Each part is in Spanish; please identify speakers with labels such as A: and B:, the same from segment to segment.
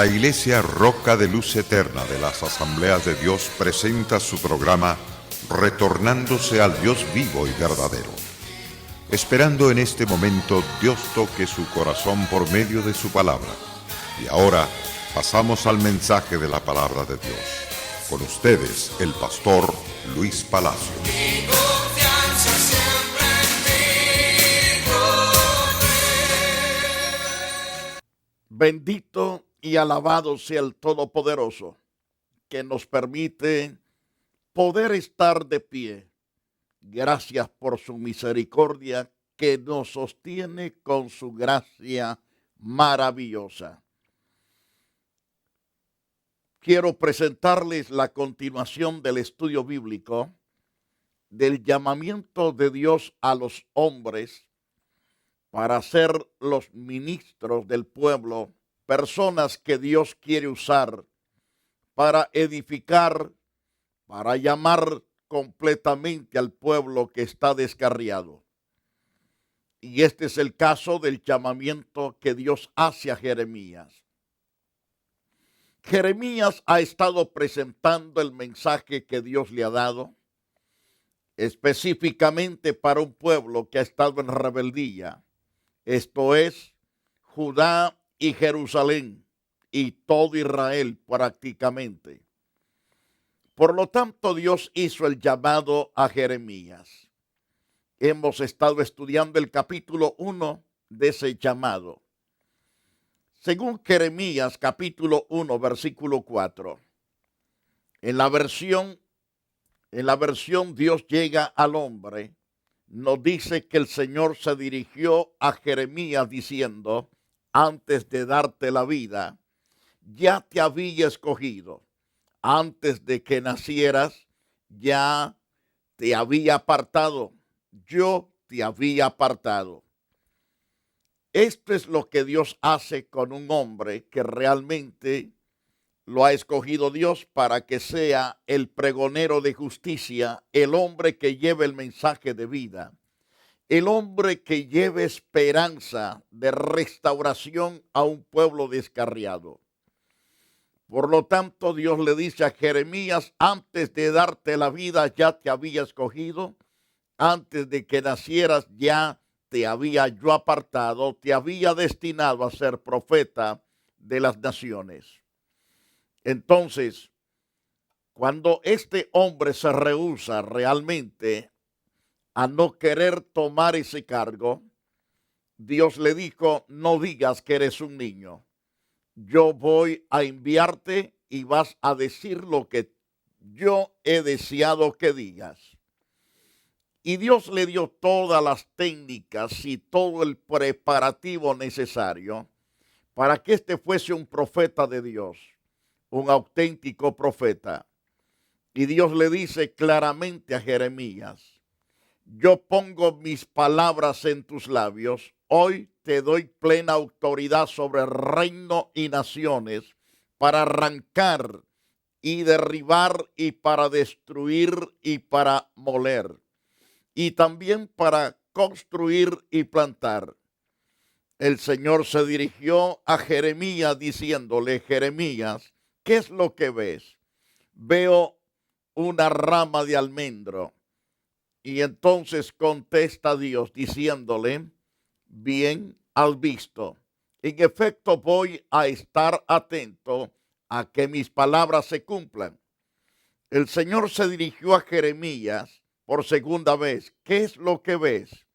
A: La Iglesia Roca de Luz Eterna de las Asambleas de Dios presenta su programa Retornándose al Dios vivo y verdadero. Esperando en este momento Dios toque su corazón por medio de su palabra. Y ahora pasamos al mensaje de la palabra de Dios. Con ustedes, el pastor Luis Palacio.
B: Mi confianza siempre en ti,
C: Bendito y alabado sea el Todopoderoso, que nos permite poder estar de pie. Gracias por su misericordia que nos sostiene con su gracia maravillosa. Quiero presentarles la continuación del estudio bíblico del llamamiento de Dios a los hombres para ser los ministros del pueblo, personas que Dios quiere usar para edificar, para llamar completamente al pueblo que está descarriado. Y este es el caso del llamamiento que Dios hace a Jeremías. Jeremías ha estado presentando el mensaje que Dios le ha dado, específicamente para un pueblo que ha estado en rebeldía. Esto es Judá y Jerusalén y todo Israel prácticamente. Por lo tanto, Dios hizo el llamado a Jeremías. Hemos estado estudiando el capítulo 1 de ese llamado. Según Jeremías, capítulo 1, versículo 4. En la versión Dios llega al hombre, nos dice que el Señor se dirigió a Jeremías diciendo: antes de darte la vida, ya te había escogido. Antes de que nacieras, ya te había apartado. Yo te había apartado. Esto es lo que Dios hace con un hombre que realmente lo ha escogido Dios para que sea el pregonero de justicia, el hombre que lleve el mensaje de vida, el hombre que lleve esperanza de restauración a un pueblo descarriado. Por lo tanto, Dios le dice a Jeremías: antes de darte la vida ya te había escogido, antes de que nacieras ya te había yo apartado, te había destinado a ser profeta de las naciones. Entonces, cuando este hombre se rehúsa realmente a no querer tomar ese cargo, Dios le dijo: no digas que eres un niño. Yo voy a enviarte y vas a decir lo que yo he deseado que digas. Y Dios le dio todas las técnicas y todo el preparativo necesario para que este fuese un profeta de Dios, un auténtico profeta. Y Dios le dice claramente a Jeremías: yo pongo mis palabras en tus labios, hoy te doy plena autoridad sobre el reino y naciones para arrancar y derribar y para destruir y para moler. Y también para construir y plantar. El Señor se dirigió a Jeremías diciéndole: Jeremías, ¿qué es lo que ves? Veo una rama de almendro. Y entonces contesta Dios diciéndole: bien has visto. En efecto, voy a estar atento a que mis palabras se cumplan. El Señor se dirigió a Jeremías por segunda vez. ¿Qué es lo que ves?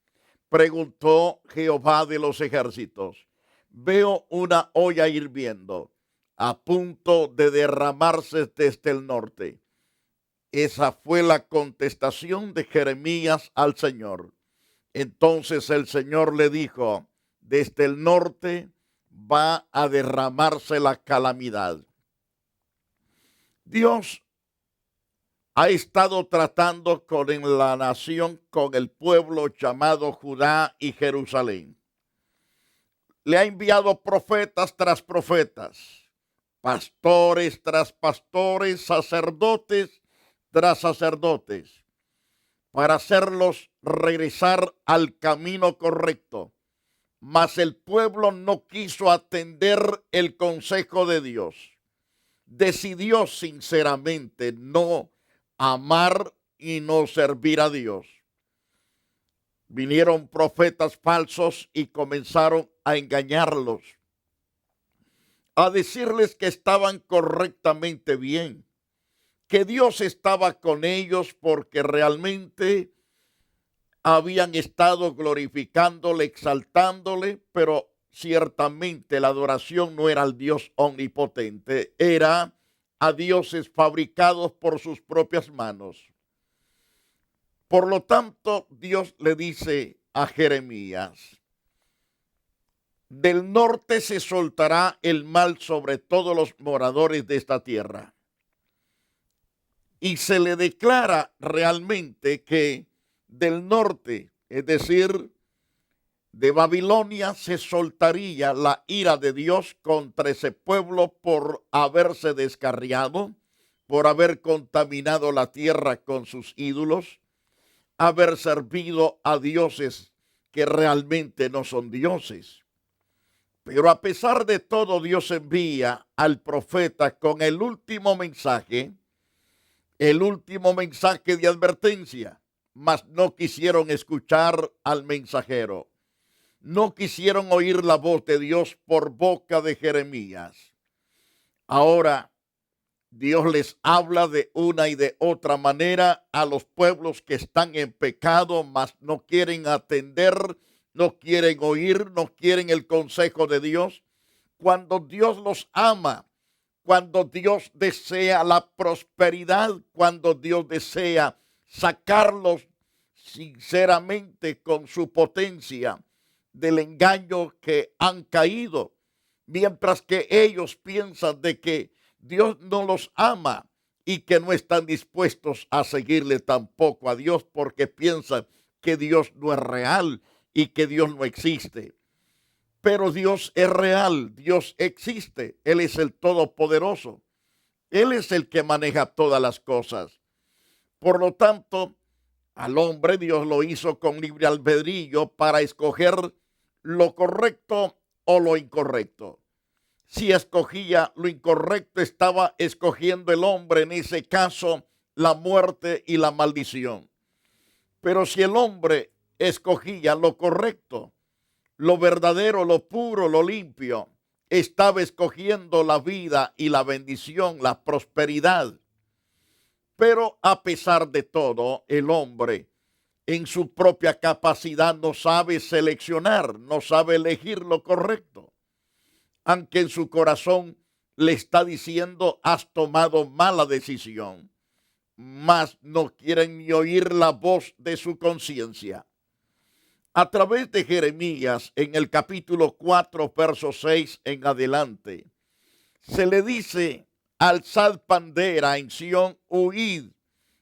C: Preguntó Jehová de los ejércitos. Veo una olla hirviendo, a punto de derramarse desde el norte. Esa fue la contestación de Jeremías al Señor. Entonces el Señor le dijo: desde el norte va a derramarse la calamidad. Dios ha estado tratando con la nación, con el pueblo llamado Judá y Jerusalén. Le ha enviado profetas tras profetas, pastores tras pastores, sacerdotes tras sacerdotes, para hacerlos regresar al camino correcto. Mas el pueblo no quiso atender el consejo de Dios. Decidió sinceramente no amar y no servir a Dios. Vinieron profetas falsos y comenzaron a engañarlos, a decirles que estaban correctamente bien, que Dios estaba con ellos porque realmente habían estado glorificándole, exaltándole, pero ciertamente la adoración no era al Dios omnipotente, era a dioses fabricados por sus propias manos. Por lo tanto, Dios le dice a Jeremías: del norte se soltará el mal sobre todos los moradores de esta tierra. Y se le declara realmente que del norte, es decir, de Babilonia, se soltaría la ira de Dios contra ese pueblo por haberse descarriado, por haber contaminado la tierra con sus ídolos, haber servido a dioses que realmente no son dioses. Pero a pesar de todo, Dios envía al profeta con el último mensaje de advertencia, mas no quisieron escuchar al mensajero. No quisieron oír la voz de Dios por boca de Jeremías. Ahora Dios les habla de una y de otra manera a los pueblos que están en pecado, mas no quieren atender, no quieren oír, no quieren el consejo de Dios. Cuando Dios los ama, cuando Dios desea la prosperidad, cuando Dios desea sacarlos sinceramente con su potencia del engaño que han caído, mientras que ellos piensan de que Dios no los ama y que no están dispuestos a seguirle tampoco a Dios porque piensan que Dios no es real y que Dios no existe. Pero Dios es real, Dios existe, Él es el Todopoderoso, Él es el que maneja todas las cosas. Por lo tanto, al hombre Dios lo hizo con libre albedrío para escoger lo correcto o lo incorrecto. Si escogía lo incorrecto, estaba escogiendo el hombre, en ese caso, la muerte y la maldición. Pero si el hombre escogía lo correcto, lo verdadero, lo puro, lo limpio, estaba escogiendo la vida y la bendición, la prosperidad. Pero a pesar de todo, el hombre en su propia capacidad no sabe seleccionar, no sabe elegir lo correcto. Aunque en su corazón le está diciendo: has tomado mala decisión, mas no quieren ni oír la voz de su conciencia. A través de Jeremías, en el capítulo 4, verso 6 en adelante, se le dice: alzad bandera en Sión, huid,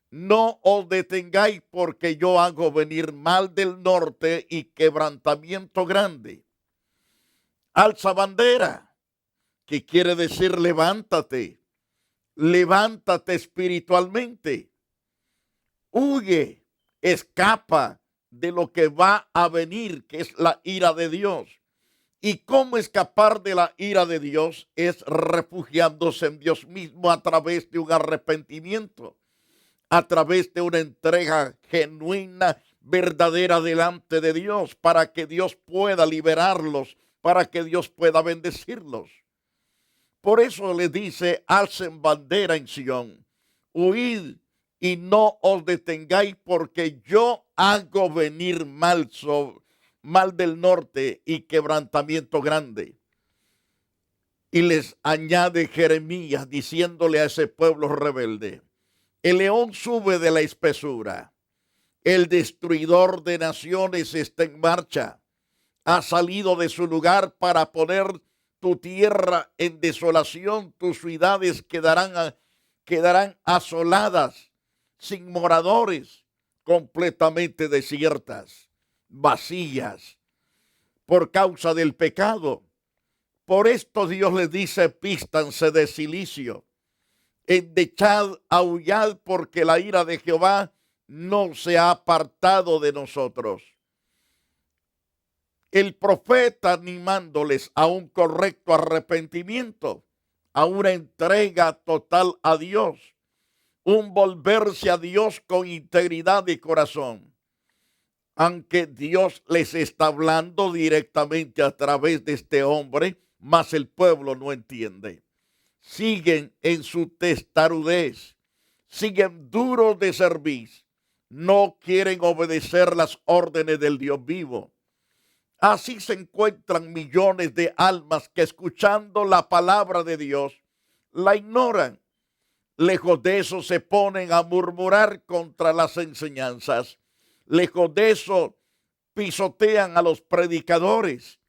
C: no os detengáis, porque yo hago venir mal del norte y quebrantamiento grande. Alza bandera, que quiere decir levántate, levántate espiritualmente, huye, escapa de lo que va a venir, que es la ira de Dios. ¿Y cómo escapar de la ira de Dios? Es refugiándose en Dios mismo a través de un arrepentimiento, a través de una entrega genuina, verdadera delante de Dios, para que Dios pueda liberarlos, para que Dios pueda bendecirlos. Por eso le dice: alcen bandera en Sión, huid y no os detengáis, porque yo hago venir mal del norte y quebrantamiento grande. Y les añade Jeremías diciéndole a ese pueblo rebelde: el león sube de la espesura, el destruidor de naciones está en marcha, ha salido de su lugar para poner tu tierra en desolación, tus ciudades quedarán asoladas, sin moradores, completamente desiertas, vacías, por causa del pecado. Por esto Dios les dice: vístanse de cilicio, endechad, aullad, porque la ira de Jehová no se ha apartado de nosotros. el profeta animándoles a un correcto arrepentimiento, a una entrega total a Dios, un volverse a Dios con integridad de corazón. Aunque Dios les está hablando directamente a través de este hombre, mas el pueblo no entiende. Siguen en su testarudez, siguen duros de cerviz, no quieren obedecer las órdenes del Dios vivo. Así se encuentran millones de almas que escuchando la palabra de Dios la ignoran. Lejos de eso se ponen a murmurar contra las enseñanzas. Lejos de eso pisotean a los predicadores,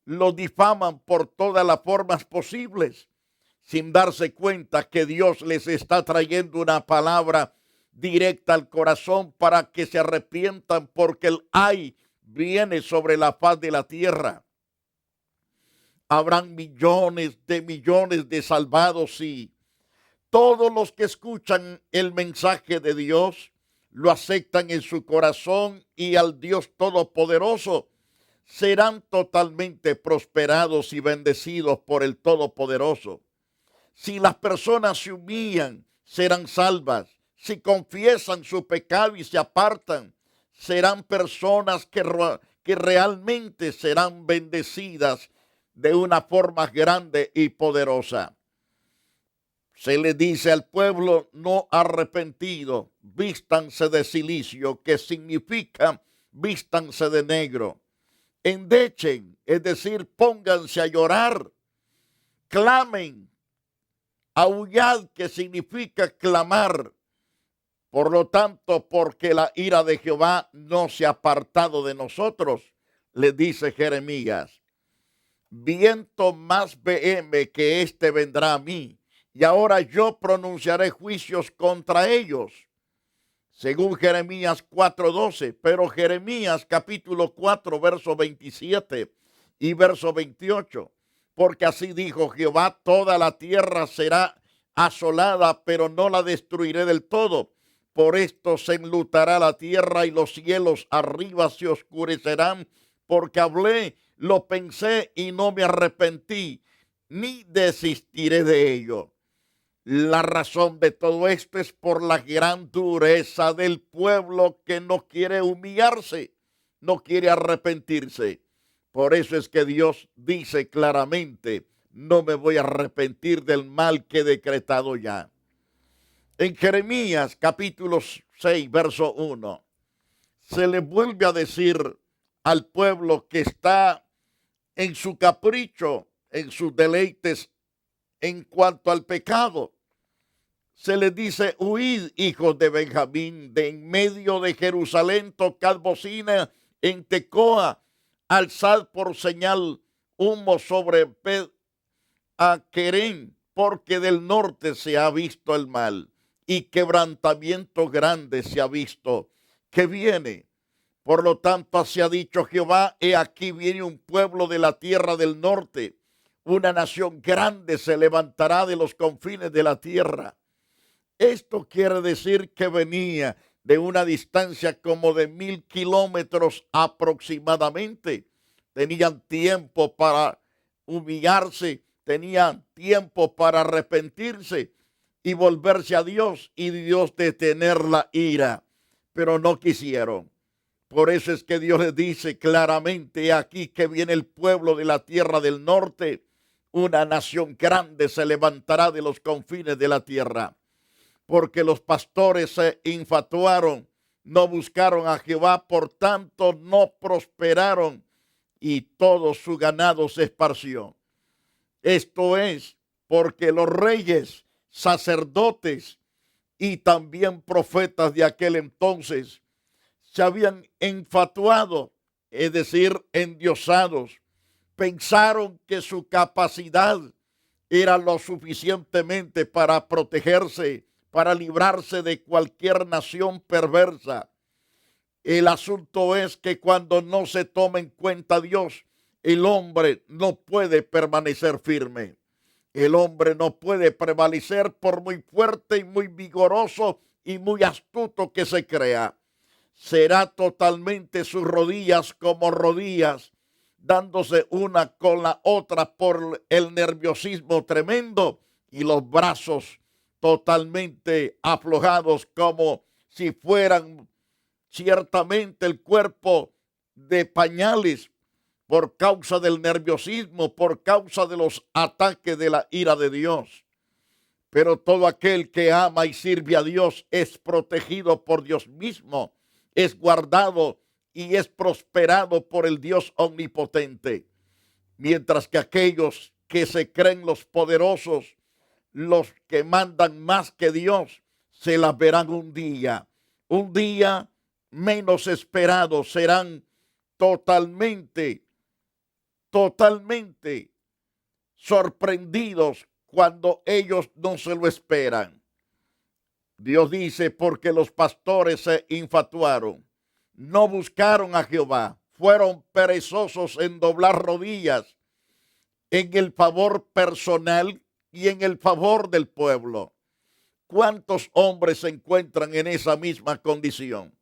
C: los difaman por todas las formas posibles, sin darse cuenta que Dios les está trayendo una palabra directa al corazón para que se arrepientan, porque el ay viene sobre la faz de la tierra. Habrán millones de salvados y todos los que escuchan el mensaje de Dios lo aceptan en su corazón y al Dios Todopoderoso serán totalmente prosperados y bendecidos por el Todopoderoso. Si las personas se humillan, serán salvas. Si confiesan su pecado y se apartan, serán personas que realmente serán bendecidas de una forma grande y poderosa. Se le dice al pueblo no arrepentido, vístanse de cilicio, que significa vístanse de negro. Endechen, es decir, pónganse a llorar. Clamen, aullad, que significa clamar. Por lo tanto, porque la ira de Jehová no se ha apartado de nosotros, le dice Jeremías. Viento más veheme que este vendrá a mí, y ahora yo pronunciaré juicios contra ellos. Según Jeremías 4:12, pero Jeremías capítulo 4, verso 27 y verso 28, porque así dijo Jehová, toda la tierra será asolada, pero no la destruiré del todo. Por esto se enlutará la tierra y los cielos arriba se oscurecerán, porque hablé, lo pensé y no me arrepentí, ni desistiré de ello. La razón de todo esto es por la gran dureza del pueblo que no quiere humillarse, no quiere arrepentirse. Por eso es que Dios dice claramente, no me voy a arrepentir del mal que he decretado ya. En Jeremías capítulo 6, verso 1, se le vuelve a decir al pueblo que está en su capricho, en sus deleites en cuanto al pecado. Se les dice, huid, hijos de Benjamín, de en medio de Jerusalén, tocad bocina en Tecoa, alzad por señal humo sobre Aquerén, porque del norte se ha visto el mal, y quebrantamiento grande se ha visto que viene. Por lo tanto, así ha dicho Jehová, he aquí viene un pueblo de la tierra del norte, una nación grande se levantará de los confines de la tierra. Esto quiere decir que venía de una distancia como de 1000 kilómetros aproximadamente. Tenían tiempo para humillarse, tenían tiempo para arrepentirse y volverse a Dios y Dios detener la ira, pero no quisieron. Por eso es que Dios les dice claramente, aquí que viene el pueblo de la tierra del norte, una nación grande se levantará de los confines de la tierra. Porque los pastores se infatuaron, no buscaron a Jehová, por tanto no prosperaron y todo su ganado se esparció. Esto es porque los reyes, sacerdotes y también profetas de aquel entonces se habían infatuado, es decir, endiosados. Pensaron que su capacidad era lo suficientemente para protegerse, para librarse de cualquier nación perversa. El asunto es que cuando no se toma en cuenta a Dios, el hombre no puede permanecer firme. El hombre no puede prevalecer por muy fuerte y muy vigoroso y muy astuto que se crea. Será totalmente sus rodillas como rodillas dándose una con la otra por el nerviosismo tremendo y los brazos totalmente aflojados como si fueran ciertamente el cuerpo de pañales por causa del nerviosismo, por causa de los ataques de la ira de Dios. Pero todo aquel que ama y sirve a Dios es protegido por Dios mismo, es guardado y es prosperado por el Dios omnipotente. Mientras que aquellos que se creen los poderosos, los que mandan más que Dios, se las verán un día menos esperado, serán totalmente sorprendidos cuando ellos no se lo esperan. Dios dice, porque los pastores se infatuaron, no buscaron a Jehová, fueron perezosos en doblar rodillas en el favor personal y en el favor del pueblo. ¿Cuántos hombres se encuentran en esa misma condición?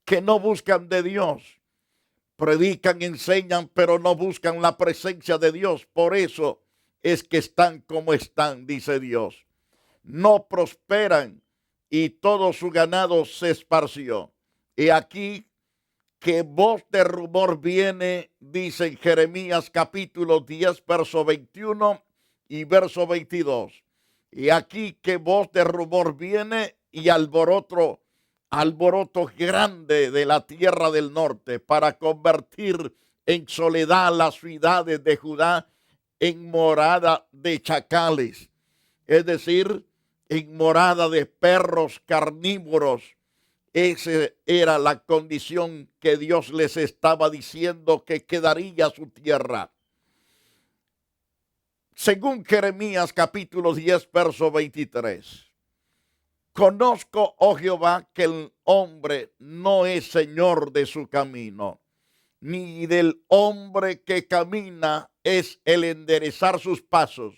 C: Que no buscan de Dios, predican, enseñan, pero no buscan la presencia de Dios. Por eso es que están como están, dice Dios. No prosperan y todo su ganado se esparció. Y aquí que voz de rumor viene, dice en Jeremías capítulo 10, verso 21 y verso 22. Y aquí que voz de rumor viene y alboroto grande de la tierra del norte para convertir en soledad las ciudades de Judá en morada de chacales, es decir, en morada de perros carnívoros. Esa era la condición que Dios les estaba diciendo que quedaría su tierra. Según Jeremías capítulo 10, verso 23. Conozco, oh Jehová, que el hombre no es señor de su camino, ni del hombre que camina es el enderezar sus pasos.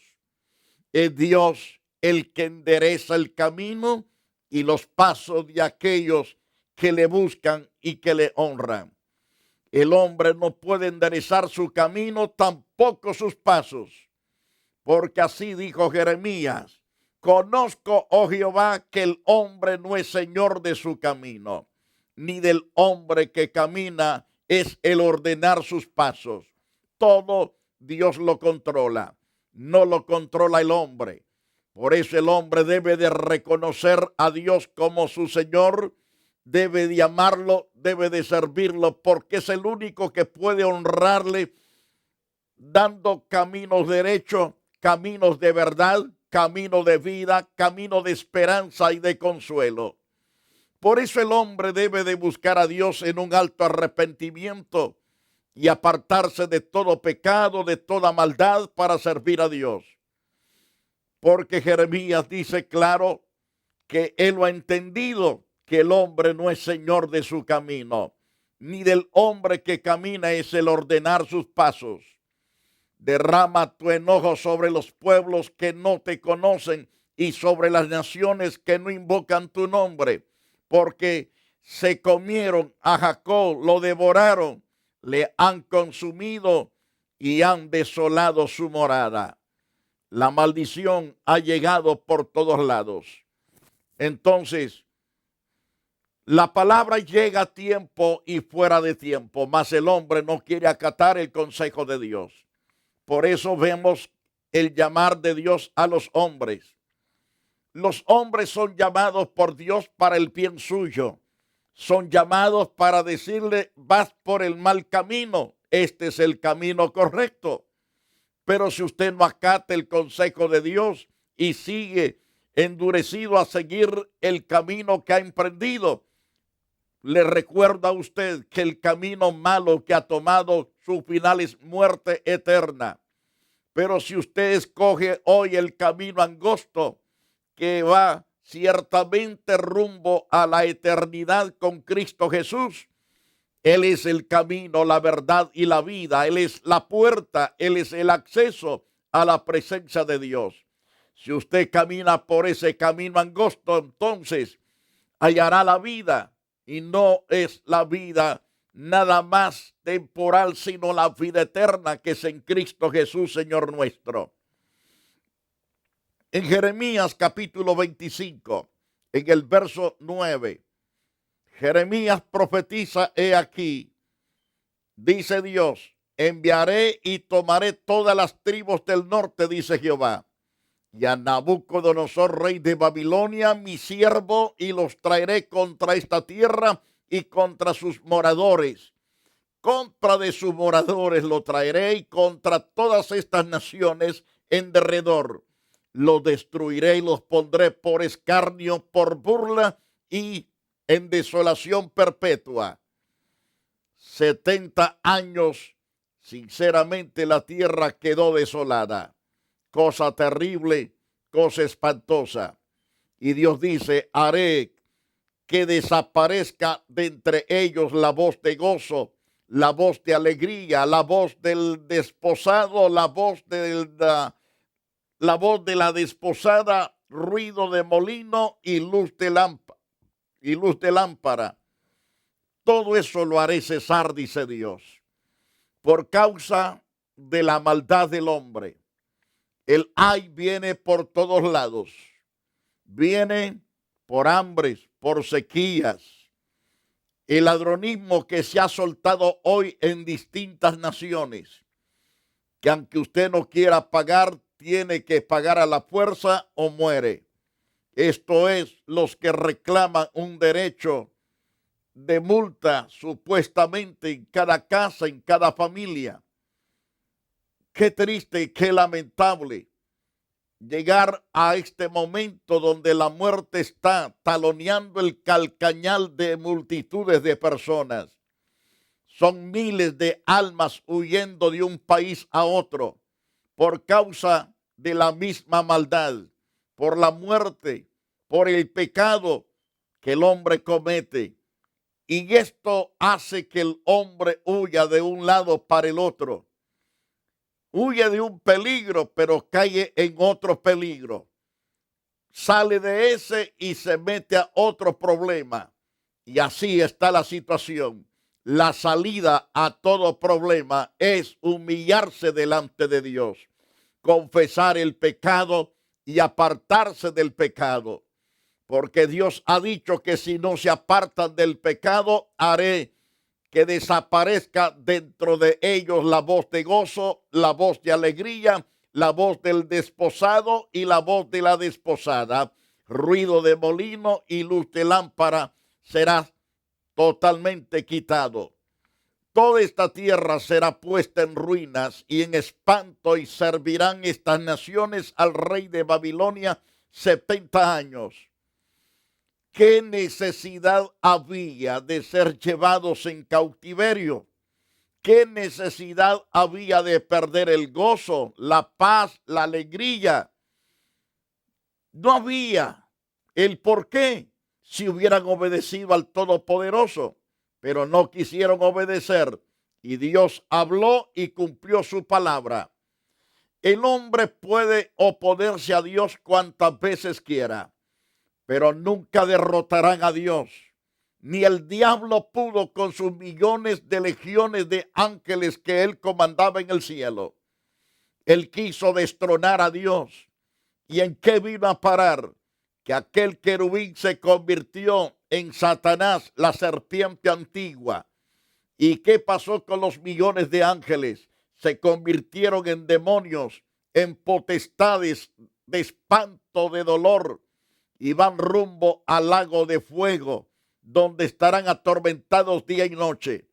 C: Es Dios el que endereza el camino y los pasos de aquellos que le buscan y que le honran. El hombre no puede enderezar su camino, tampoco sus pasos, porque así dijo Jeremías: conozco, oh Jehová, que el hombre no es señor de su camino, ni del hombre que camina es el ordenar sus pasos. Todo Dios lo controla, no lo controla el hombre. Por eso el hombre debe de reconocer a Dios como su Señor, debe de amarlo, debe de servirlo, porque es el único que puede honrarle dando caminos derechos, caminos de verdad, camino de vida, camino de esperanza y de consuelo. Por eso el hombre debe de buscar a Dios en un alto arrepentimiento y apartarse de todo pecado, de toda maldad para servir a Dios. Porque Jeremías dice claro que él lo ha entendido, que el hombre no es señor de su camino, ni del hombre que camina es el ordenar sus pasos. Derrama tu enojo sobre los pueblos que no te conocen y sobre las naciones que no invocan tu nombre, porque se comieron a Jacob, lo devoraron, le han consumido y han desolado su morada. La maldición ha llegado por todos lados. Entonces, la palabra llega a tiempo y fuera de tiempo, mas el hombre no quiere acatar el consejo de Dios. Por eso vemos el llamar de Dios a los hombres. Los hombres son llamados por Dios para el bien suyo. Son llamados para decirle: vas por el mal camino, este es el camino correcto. Pero si usted no acata el consejo de Dios y sigue endurecido a seguir el camino que ha emprendido, le recuerda a usted que el camino malo que ha tomado, su final es muerte eterna. Pero si usted escoge hoy el camino angosto que va ciertamente rumbo a la eternidad con Cristo Jesús, Él es el camino, la verdad y la vida. Él es la puerta, Él es el acceso a la presencia de Dios. Si usted camina por ese camino angosto, entonces hallará la vida, y no es la vida nada más temporal, sino la vida eterna que es en Cristo Jesús, Señor nuestro. En Jeremías capítulo 25, en el verso 9, Jeremías profetiza, he aquí, dice Dios, enviaré y tomaré todas las tribus del norte, dice Jehová, y a Nabucodonosor, rey de Babilonia, mi siervo, y los traeré contra esta tierra y contra sus moradores. Contra de sus moradores lo traeré y contra todas estas naciones en derredor. Los destruiré y los pondré por escarnio, por burla y en desolación perpetua. 70 años, sinceramente, la tierra quedó desolada. Cosa terrible, cosa espantosa. Y Dios dice, haré que desaparezca de entre ellos la voz de gozo, la voz de alegría, la voz del desposado, la voz de la desposada, ruido de molino y luz de lámpara. Todo eso lo haré cesar, dice Dios, por causa de la maldad del hombre. El ay viene por todos lados. Viene por hambres, por sequías. El ladronismo que se ha soltado hoy en distintas naciones, que aunque usted no quiera pagar, tiene que pagar a la fuerza o muere. Esto es, los que reclaman un derecho de multa supuestamente en cada casa, en cada familia. Qué triste y qué lamentable llegar a este momento donde la muerte está taloneando el calcañal de multitudes de personas. Son miles de almas huyendo de un país a otro por causa de la misma maldad, por la muerte, por el pecado que el hombre comete. Y esto hace que el hombre huya de un lado para el otro. Huye de un peligro, pero cae en otro peligro. Sale de ese y se mete a otro problema. Y así está la situación. La salida a todo problema es humillarse delante de Dios, confesar el pecado y apartarse del pecado. Porque Dios ha dicho que si no se apartan del pecado, haré que desaparezca dentro de ellos la voz de gozo, la voz de alegría, la voz del desposado y la voz de la desposada. Ruido de molino y luz de lámpara será totalmente quitado. Toda esta tierra será puesta en ruinas y en espanto, y servirán estas naciones al rey de Babilonia 70 años. ¿Qué necesidad había de ser llevados en cautiverio? ¿Qué necesidad había de perder el gozo, la paz, la alegría? No había. ¿El por qué? Si hubieran obedecido al Todopoderoso, pero no quisieron obedecer. Y Dios habló y cumplió su palabra. El hombre puede oponerse a Dios cuantas veces quiera, pero nunca derrotarán a Dios. Ni el diablo pudo con sus millones de legiones de ángeles que él comandaba en el cielo. Él quiso destronar a Dios. ¿Y en qué vino a parar? Que aquel querubín se convirtió en Satanás, la serpiente antigua. ¿Y qué pasó con los millones de ángeles? Se convirtieron en demonios, en potestades de espanto, de dolor, y van rumbo al lago de fuego, donde estarán atormentados día y noche.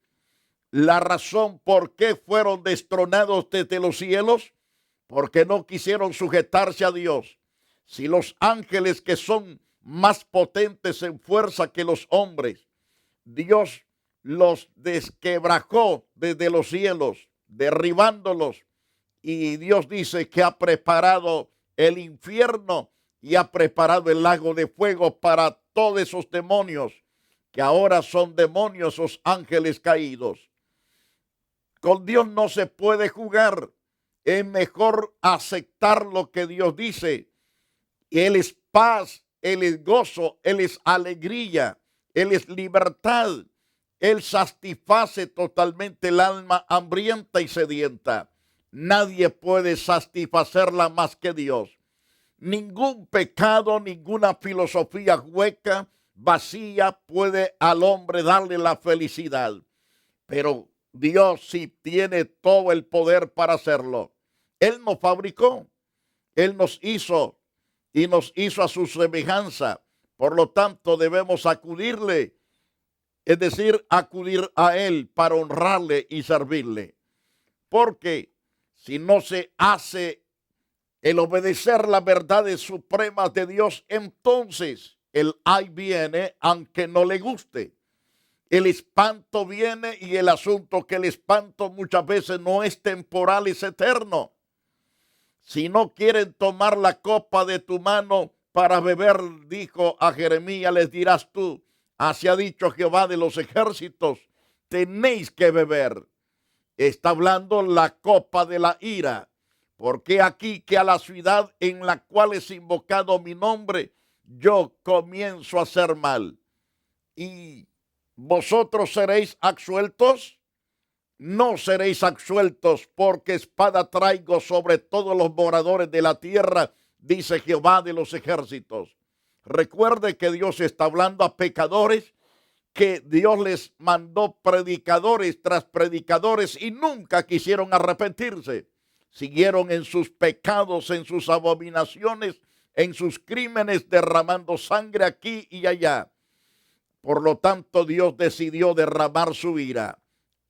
C: La razón por qué fueron destronados desde los cielos, porque no quisieron sujetarse a Dios. Si los ángeles, que son más potentes en fuerza que los hombres, Dios los desquebrajó desde los cielos, derribándolos, y Dios dice que ha preparado el infierno y ha preparado el lago de fuego para todos esos demonios, que ahora son demonios, esos ángeles caídos. Con Dios no se puede jugar. Es mejor aceptar lo que Dios dice. Él es paz, Él es gozo, Él es alegría, Él es libertad. Él satisface totalmente el alma hambrienta y sedienta. Nadie puede satisfacerla más que Dios. Ningún pecado, ninguna filosofía hueca, vacía, puede al hombre darle la felicidad. Pero Dios sí tiene todo el poder para hacerlo. Él nos fabricó, Él nos hizo y nos hizo a su semejanza. Por lo tanto, debemos acudirle, es decir, acudir a Él para honrarle y servirle. Porque si no se hace el obedecer las verdades supremas de Dios, entonces el ay viene aunque no le guste. El espanto viene, y el asunto que el espanto muchas veces no es temporal, es eterno. Si no quieren tomar la copa de tu mano para beber, dijo a Jeremías, les dirás tú, así ha dicho Jehová de los ejércitos, tenéis que beber. Está hablando la copa de la ira. Porque aquí que a la ciudad en la cual es invocado mi nombre, yo comienzo a hacer mal. ¿Y vosotros seréis absueltos? No seréis absueltos, porque espada traigo sobre todos los moradores de la tierra, dice Jehová de los ejércitos. Recuerde que Dios está hablando a pecadores, que Dios les mandó predicadores tras predicadores y nunca quisieron arrepentirse. Siguieron en sus pecados, en sus abominaciones, en sus crímenes, derramando sangre aquí y allá. Por lo tanto, Dios decidió derramar su ira.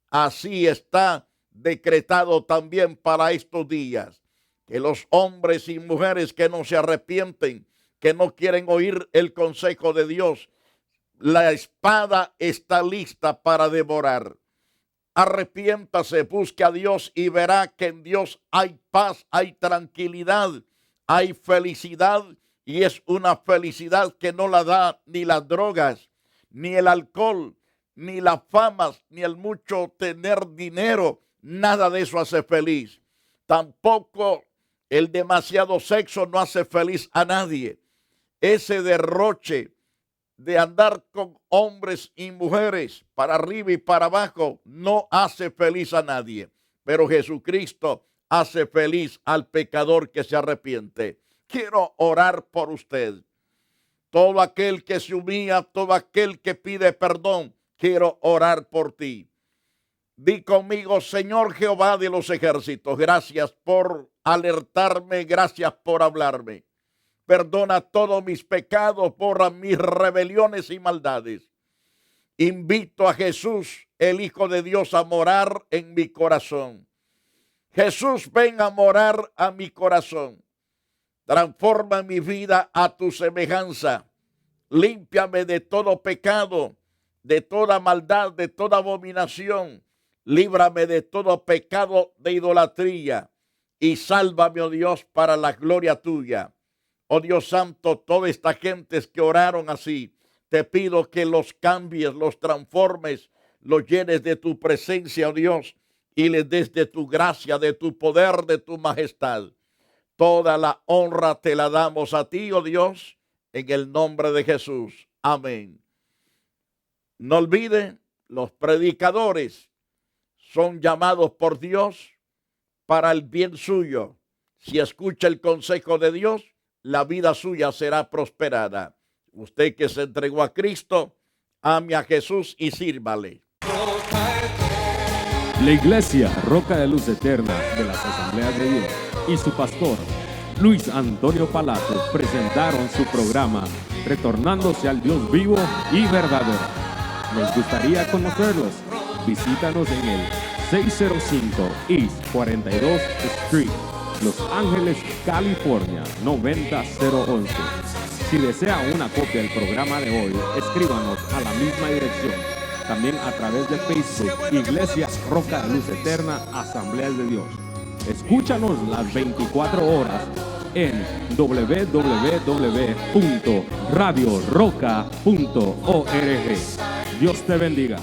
C: Así está decretado también para estos días, que los hombres y mujeres que no se arrepienten, que no quieren oír el consejo de Dios, la espada está lista para devorar. Arrepiéntase, busque a Dios y verá que en Dios hay paz, hay tranquilidad, hay felicidad, y es una felicidad que no la da ni las drogas, ni el alcohol, ni las famas, ni el mucho tener dinero. Nada de eso hace feliz. Tampoco el demasiado sexo no hace feliz a nadie. Ese derroche de andar con hombres y mujeres para arriba y para abajo no hace feliz a nadie, pero Jesucristo hace feliz al pecador que se arrepiente. Quiero orar por usted. Todo aquel que se humilla, todo aquel que pide perdón, quiero orar por ti. Di conmigo, Señor Jehová de los ejércitos, gracias por alertarme, gracias por hablarme. Perdona todos mis pecados, borra mis rebeliones y maldades. Invito a Jesús, el Hijo de Dios, a morar en mi corazón. Jesús, ven a morar a mi corazón. Transforma mi vida a tu semejanza. Límpiame de todo pecado, de toda maldad, de toda abominación. Líbrame de todo pecado de idolatría y sálvame, oh Dios, para la gloria tuya. Oh Dios santo, todas estas gentes que oraron así, te pido que los cambies, los transformes, los llenes de tu presencia, oh Dios, y les des de tu gracia, de tu poder, de tu majestad. Toda la honra te la damos a ti, oh Dios, en el nombre de Jesús. Amén. No olviden, los predicadores son llamados por Dios para el bien suyo. Si escucha el consejo de Dios, la vida suya será prosperada. Usted que se entregó a Cristo, ame a Jesús y sírvale.
D: La Iglesia Roca de Luz Eterna de las Asambleas de Dios y su pastor Luis Antonio Palacios presentaron su programa Retornándose al Dios vivo y verdadero. Nos gustaría conocerlos. Visítanos en el 605 East 42 Street, Los Ángeles, California 90011. Si desea una copia del programa de hoy, escríbanos a la misma dirección. También a través de Facebook, Iglesia Roca de Luz Eterna, Asambleas de Dios. Escúchanos las 24 horas en www.radioroca.org. Dios te bendiga.